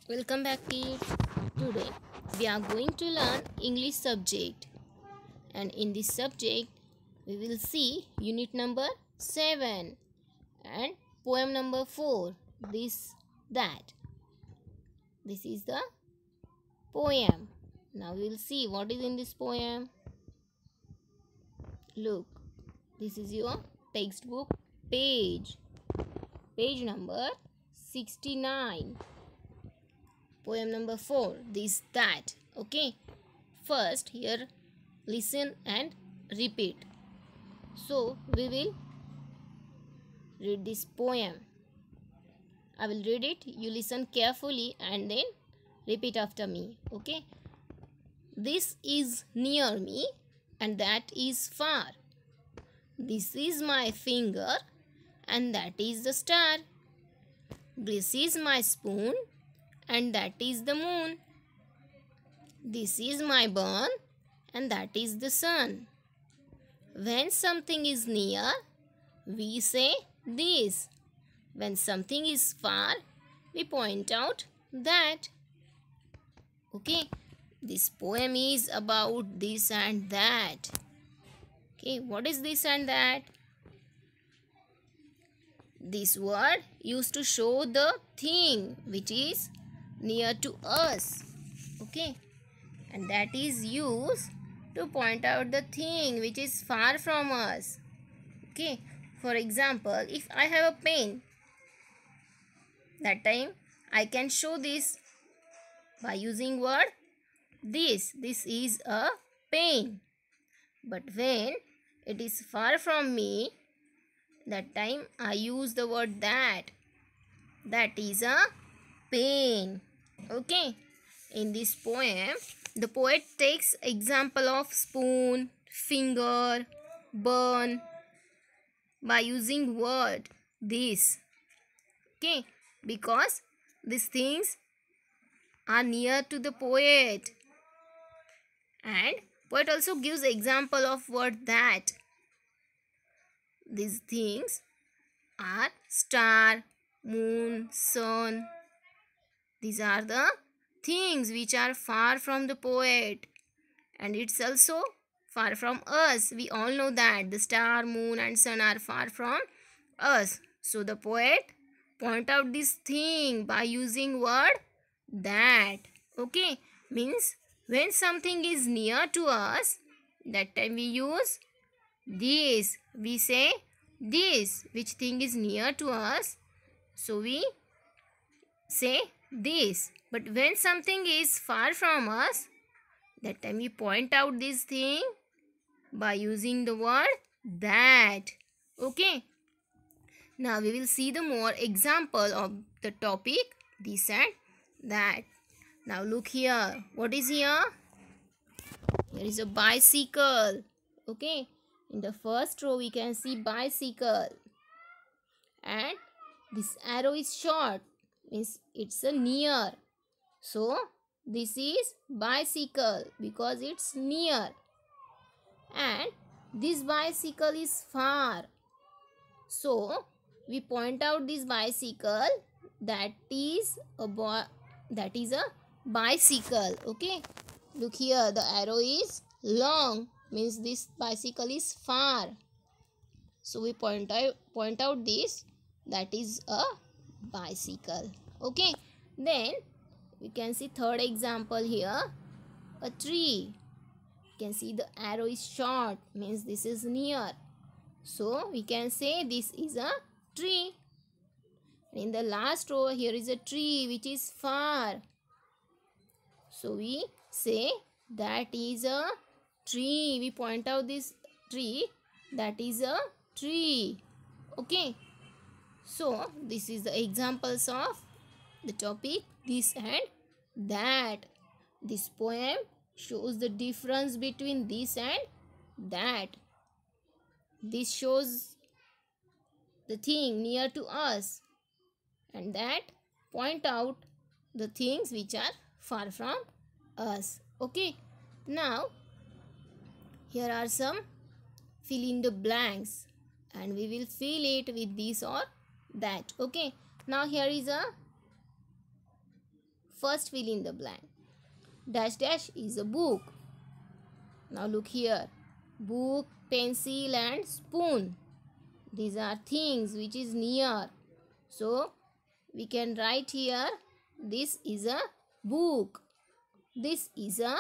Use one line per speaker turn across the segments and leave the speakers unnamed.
Welcome back, kids. Today we are going to learn English subject, and in this subject we will see unit number 7 and poem number 4. This is the poem. Now we will see what is in this poem. Look, this is your textbook page number 69. Poem number 4, this that. Okay, first here listen and repeat. So we will read this poem. I will read it, you listen carefully and then repeat after me. Okay, this is near me and that is far. This is my finger and that is the star. This is my spoon and that is the moon. This is my burn and that is the sun. When something is near, we say this. When something is far, we point out that. Okay, this poem is about this and that. Okay, what is this and that? This word used to show the thing which is near to us. Okay, and that is used to point out the thing which is far from us. Okay, for example, if I have a pen, that time I can show this by using word this. This is a pen. But when it is far from me, that time I use the word that. That is a pen. Okay, in this poem the poet takes example of spoon, finger, burn by using word this. Okay, because these things are near to the poet, and poet also gives example of word that. These things are star, moon, sun. These are the things which are far from the poet, and it's also far from us. We all know that the star, moon and sun are far from us. So the poet point out this thing by using word that. Okay, means when something is near to us, that time we use this. We say this, which thing is near to us, so we say this. But when something is far from us, that time we point out this thing by using the word that. Okay, now we will see the more example of the topic this and that. Now look here, what is here? Here is a bicycle. Okay, in the first row we can see bicycle, and this arrow is short, means it's a near. So this is bicycle because it's near, and this bicycle is far. So we point out this bicycle, that is a bicycle. Okay, look here, the arrow is long, means this bicycle is far. So we point out this, that is a bicycle. Okay, then we can see third example here, a tree. You can see the arrow is short, means this is near. So we can say this is a tree. In the last row here is a tree which is far. So we say that is a tree. We point out this tree, that is a tree. Okay, so this is the examples of the topic this and that. This poem shows the difference between this and that. This shows the thing near to us, and that point out the things which are far from us. Okay, now here are some fill in the blanks, and we will fill it with this or that. Okay, now here is a first fill in the blank. Dash dash is a book. Now look here. Book, pencil and spoon. These are things which is near. So we can write here, this is a book. This is a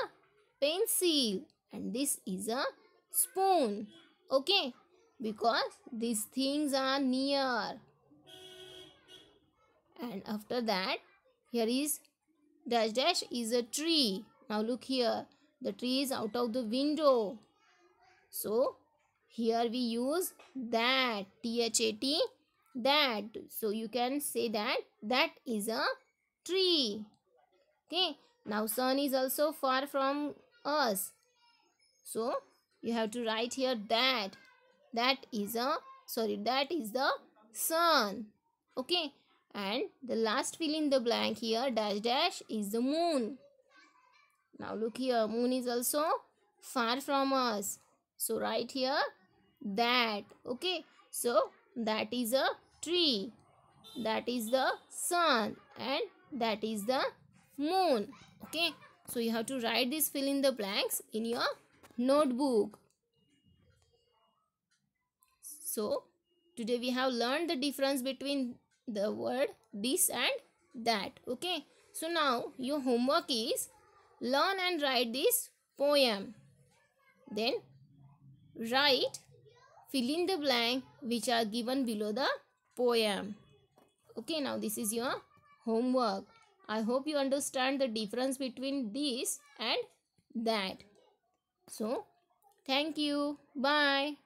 pencil. And this is a spoon. Okay. Because these things are near. And after that, here is dash dash is a tree. Now look here. The tree is out of the window. So here we use that. T-H-A-T. That. So you can say that that is a tree. Okay. Now sun is also far from us. So you have to write here that. That is the sun. Okay. And the last fill in the blank here, dash dash, is the moon. Now look here, moon is also far from us. So write here that. Okay. So that is a tree. That is the sun. And that is the moon. Okay. So you have to write this fill in the blanks in your notebook. So today we have learned the difference between the word this and that. Okay. So now your homework is learn and write this poem. Then write, fill in the blank which are given below the poem. Okay. Now this is your homework. I hope you understand the difference between this and that. So thank you. Bye.